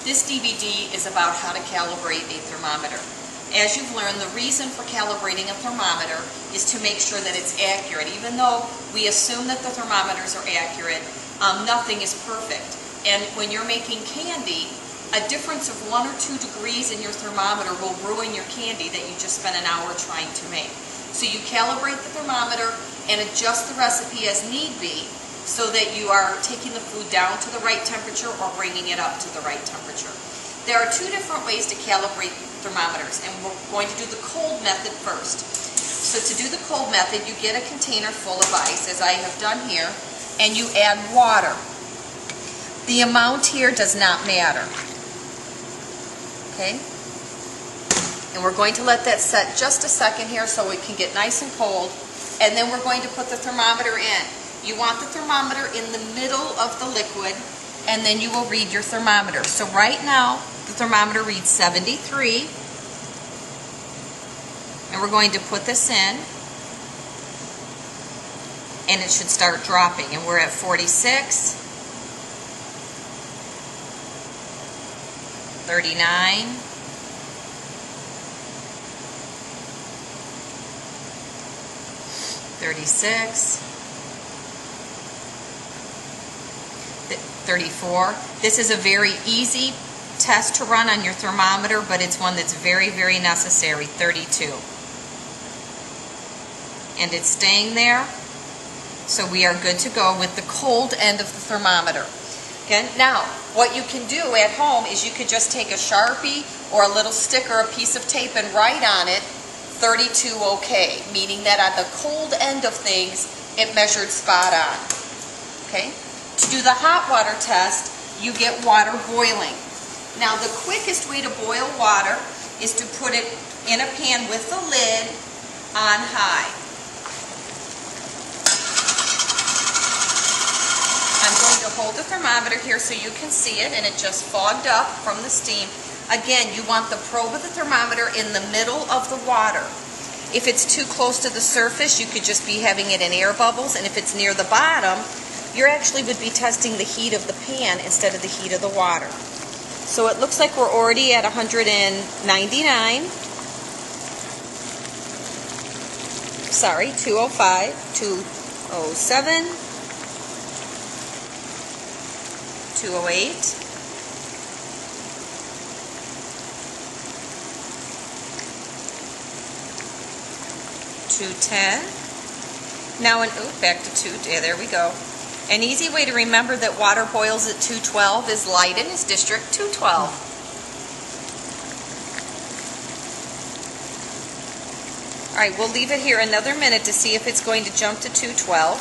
This DVD is about how to calibrate a thermometer. As you've learned, the reason for calibrating a thermometer is to make sure that it's accurate. Even though we assume that the thermometers are accurate, nothing is perfect. And when you're making candy, a difference of 1 or 2 degrees in your thermometer will ruin your candy that you just spent an hour trying to make. So you calibrate the thermometer and adjust the recipe as need be, so that you are taking the food down to the right temperature or bringing it up to the right temperature. There are 2 different ways to calibrate thermometers, and we're going to do the cold method first. So to do the cold method, you get a container full of ice, as I have done here, and you add water. The amount here does not matter. Okay? And we're going to let that set just a second here so it can get nice and cold, and then we're going to put the thermometer in. You want the thermometer in the middle of the liquid, and then you will read your thermometer. So right now, the thermometer reads 73, and we're going to put this in, and it should start dropping, and we're at 46, 39, 36, 34. This is a very easy test to run on your thermometer, but it's one that's very, very necessary. 32. And it's staying there, so we are good to go with the cold end of the thermometer. Okay? Now, what you can do at home is you could just take a Sharpie or a little stick or a piece of tape and write on it 32 okay, meaning that at the cold end of things, it measured spot on. Okay? To do the hot water test, you get water boiling. Now, the quickest way to boil water is to put it in a pan with the lid on high. I'm going to hold the thermometer here so you can see it, and it just fogged up from the steam. Again, you want the probe of the thermometer in the middle of the water. If it's too close to the surface, you could just be having it in air bubbles, and if it's near the bottom, you actually would be testing the heat of the pan instead of the heat of the water. So it looks like we're already at 199. Sorry, 205, 207, 208. 210. Now, back to 2. Yeah, there we go. An easy way to remember that water boils at 212 is Leiden is district 212. All right, we'll leave it here another minute to see if it's going to jump to 212.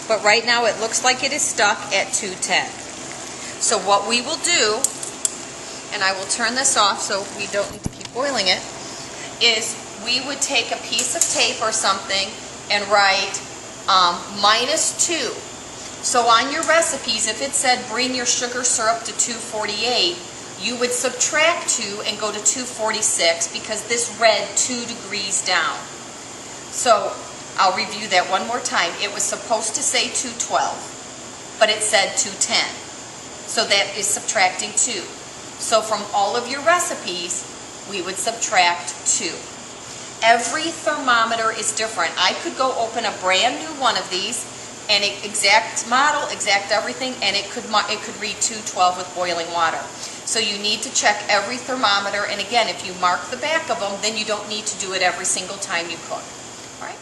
But right now it looks like it is stuck at 210. So what we will do, and I will turn this off so we don't need to keep boiling it, is we would take a piece of tape or something and write -2. So on your recipes, if it said bring your sugar syrup to 248, you would subtract 2 and go to 246 because this read 2 degrees down. So I'll review that one more time. It was supposed to say 212, but it said 210. So that is subtracting 2. So from all of your recipes, we would subtract 2. Every thermometer is different. I could go open a brand new one of these, and exact model, exact everything, and it could read 212 with boiling water. So you need to check every thermometer, and again, if you mark the back of them, then you don't need to do it every single time you cook. All right?